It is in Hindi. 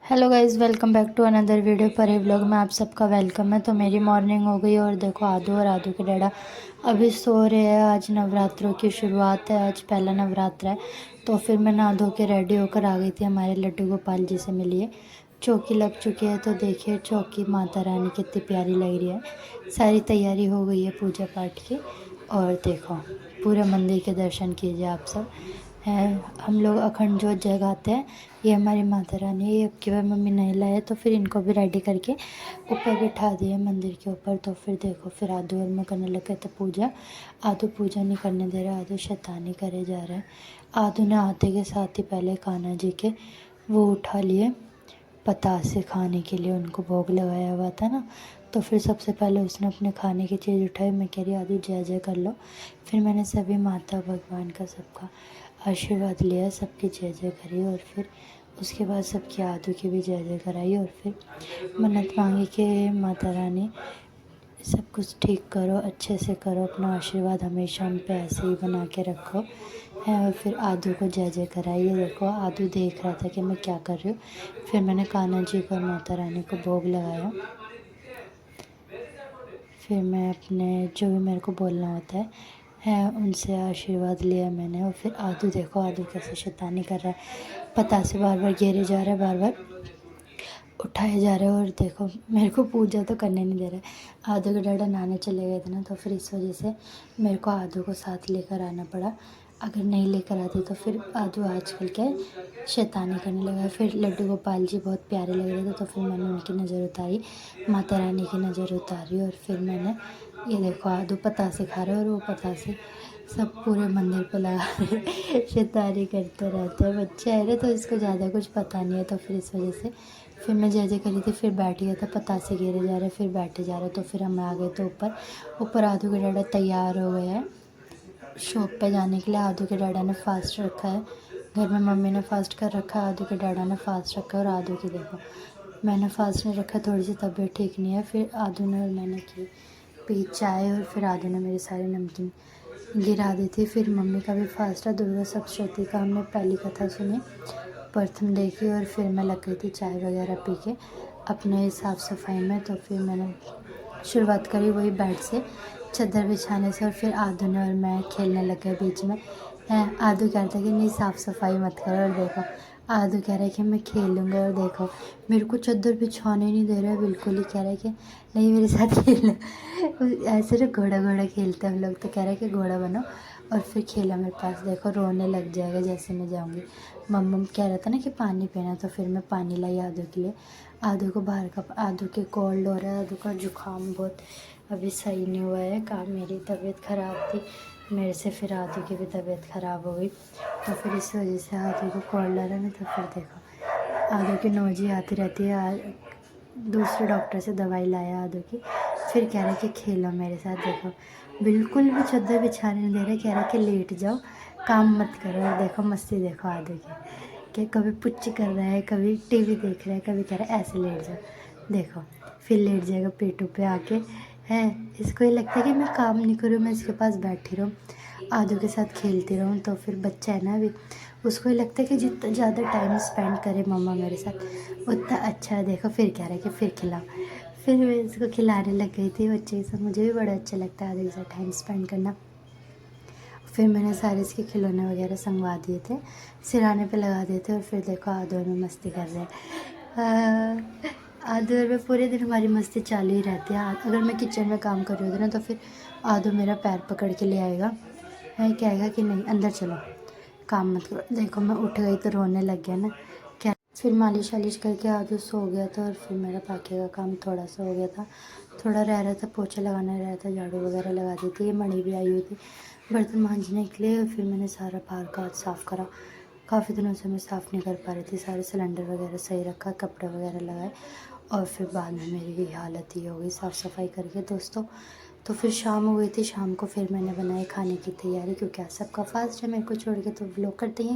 Hello guys, welcome back to another video. पर व्लॉग में आप सबका वेलकम है। तो मेरी मॉर्निंग हो गई और देखो आदू और आदू के डैडा अभी सो रहे हैं। आज नवरात्रों की शुरुआत है, आज पहला नवरात्र है। तो फिर मैं नहा धो के रेडी होकर आ गई थी हमारे लड्डू गोपाल जी से मिलिए। चौकी लग चुकी है, तो देखिए चौकी माता रानी कितनी प्यारी लग रही है। सारी तैयारी हो गई है पूजा पाठ की। और देखो पूरे मंदिर के दर्शन कीजिए आप सब। हैं हम लोग अखंड जोत जगाते हैं। ये हमारी माता रानी है। अब की बार मम्मी नहीं लाए तो फिर इनको भी रेडी करके ऊपर बिठा दिए मंदिर के ऊपर। तो फिर देखो फिर आदू और मैं करने लगे थे पूजा। आदू पूजा नहीं करने दे रहा, आदू शैतानी करे जा रहा है। आदू ने आते के साथ ही पहले कान्हा जी के वो उठा लिए पतासे खाने के लिए, उनको भोग लगाया हुआ था ना। तो फिर सबसे पहले उसने अपने खाने की चीज़ उठाई। मैं कह रही आदू जय जय कर लो। फिर मैंने सभी माता भगवान का सबका आशीर्वाद लिया, सबकी जय जय करी। और फिर उसके बाद सबकी आदू की भी जय जय कराई। और फिर मन्नत मांगी कि माता रानी सब कुछ ठीक करो, अच्छे से करो, अपना आशीर्वाद हमेशा हम पे ऐसे ही बना के रखो है। और फिर आदू को जय जय कराई। ये देखो आदू देख रहा था कि मैं क्या कर रही हूँ। फिर मैंने कान्हा जी को और माता रानी को भोग लगाया। फिर मैं अपने जो भी मेरे को बोलना होता है उनसे आशीर्वाद लिया मैंने। और फिर आदू देखो आदू कैसे शैतानी कर रहा है, पता से बार बार घेरे जा रहा है, बार बार उठाए जा रहे हैं। और देखो मेरे को पूजा तो करने नहीं दे रहा। आदू के डैडा नहाने चले गए थे ना, तो फिर इस वजह से मेरे को आदू को साथ लेकर आना पड़ा। अगर नहीं लेकर आती तो फिर आदू आजकल क्या शैतानी करने लगा। फिर लड्डू गोपाल जी बहुत प्यारे लग रहे थे, तो फिर मैंने उनकी नज़र उतारी, माता रानी की नज़र उतारी। और फिर मैंने ये देखो आदू पतासे खा रहे और वो पतासे सब पूरे मंदिर पे लगा रहे शैतानी करते रहते हैं। बच्चे है ना, तो इसको ज़्यादा कुछ पता नहीं है। तो फिर इस वजह से फिर मैं जय जय करी थी। फिर बैठ गया था, पतासे गिरे जा रहे, फिर बैठे जा रहे। तो फिर हम आ गए तो ऊपर आदू के डैडा तैयार हो गए हैं शॉप पे जाने के लिए। आदू के डैडा ने फास्ट रखा है, घर में मम्मी ने फास्ट कर रखा है, आदू के डैडा ने फास्ट रखा है। और आदू की देखो मैंने फास्ट नहीं रखा, थोड़ी सी तबीयत ठीक नहीं है। फिर आदू ने और मैंने की पी चाय। और फिर आदू ने मेरी सारी नमकीन गिरा दी थी। फिर मम्मी का भी फास्ट है, दुर्गा सप्तशती का हमने पहली कथा सुनी, प्रथम देखी। और फिर मैं लग गई थी चाय वगैरह पी के अपने साफ़ सफाई में। तो फिर मैंने शुरुआत करी वही बेड से चादर बिछाने से। और फिर आदू ने और मैं खेलने लग गए बीच में। आदू कहता है कि नहीं साफ़ सफाई मत करो। और देखो आदू कह रहा है कि मैं खेलूँगा। और देखो मेरे को चादर बिछाने नहीं दे रहा है बिल्कुल ही, कह रहा है कि नहीं मेरे साथ खेल। ऐसे ना घोड़ा घोड़ा खेलते हैं हम लोग, तो कह रहा है कि घोड़ा बनो और फिर खेला मेरे पास। देखो रोने लग जाएगा जैसे मैं जाऊँगी। मम्मा कह रहा था ना कि पानी पीना, तो फिर मैं पानी लाई आदू के लिए। आदू को बाहर का, आदू के कोल्ड हो रहा है, आदू का जुकाम बहुत अभी सही नहीं हुआ है। काम मेरी तबीयत ख़राब थी मेरे से, फिर आदू की भी तबीयत ख़राब हो गई। तो फिर इस वजह से आदू को कोल्ड आ रहा है ना। तो फिर देखो आदू की नौजी आती रहती है। दूसरे डॉक्टर से दवाई लाया आदू की। फिर कह रहे कि खेलो मेरे साथ। देखो बिल्कुल भी चादर बिछाने नहीं दे रहे, कह रहे कि लेट जाओ, काम मत करो। और देखो मस्ती देखो आदू की कि कभी पुच्ची कर रहा है, कभी टीवी देख रहा है, कभी कह रहा है ऐसे लेट जाओ। देखो फिर लेट जाएगा पेटों पे आके। है इसको ये लगता है कि मैं काम नहीं करूँ, मैं इसके पास बैठी रहूँ, आदू के साथ खेलती रहूँ। तो फिर बच्चा है ना अभी, उसको ये लगता है कि जितना ज़्यादा टाइम स्पेंड करे मम्मा मेरे साथ उतना अच्छा है। देखो फिर कह रहा है कि फिर खिलाओ। फिर मैं इसको खिलाने लग गई थी बच्चे के साथ। मुझे भी बड़ा अच्छा लगता है आदू के साथ टाइम स्पेंड करना। फिर मैंने सारे इसके खिलौने वगैरह संगवा दिए थे, सिराने पे लगा दिए थे। और फिर देखो आदू और मैं मस्ती कर रहे हैं। आदू और मैं पूरे दिन हमारी मस्ती चालू ही रहती है। अगर मैं किचन में काम कर रही होती ना, तो फिर आदू मेरा पैर पकड़ के ले आएगा, है कहेगा कि नहीं अंदर चलो काम मत करो। देखो मैं उठ गई तो रोने लग गया ना क्या। फिर मालिश वालिश करके आदू सो गया था। और फिर मेरा बाकी का काम थोड़ा सा हो गया था, थोड़ा रह रहा था, पोछा लगाना रह रहा था, झाड़ू वगैरह लगा दी थी। ये मणि भी आई हुई थी बर्तन मांजने के लिए। और फिर मैंने सारा बाहर का आज साफ़ करा, काफ़ी दिनों से मैं साफ़ नहीं कर पा रही थी। सारे सिलेंडर वगैरह सही रखा, कपड़े वगैरह लगाए। और फिर बाद में मेरी ये हालत ही हो गई साफ़ सफाई करके दोस्तों। तो फिर शाम हो गई थी, शाम को फिर मैंने बनाई खाने की तैयारी, क्योंकि आज सबका फास्ट है मेरे को छोड़ के, तो व्लॉग करते हैं।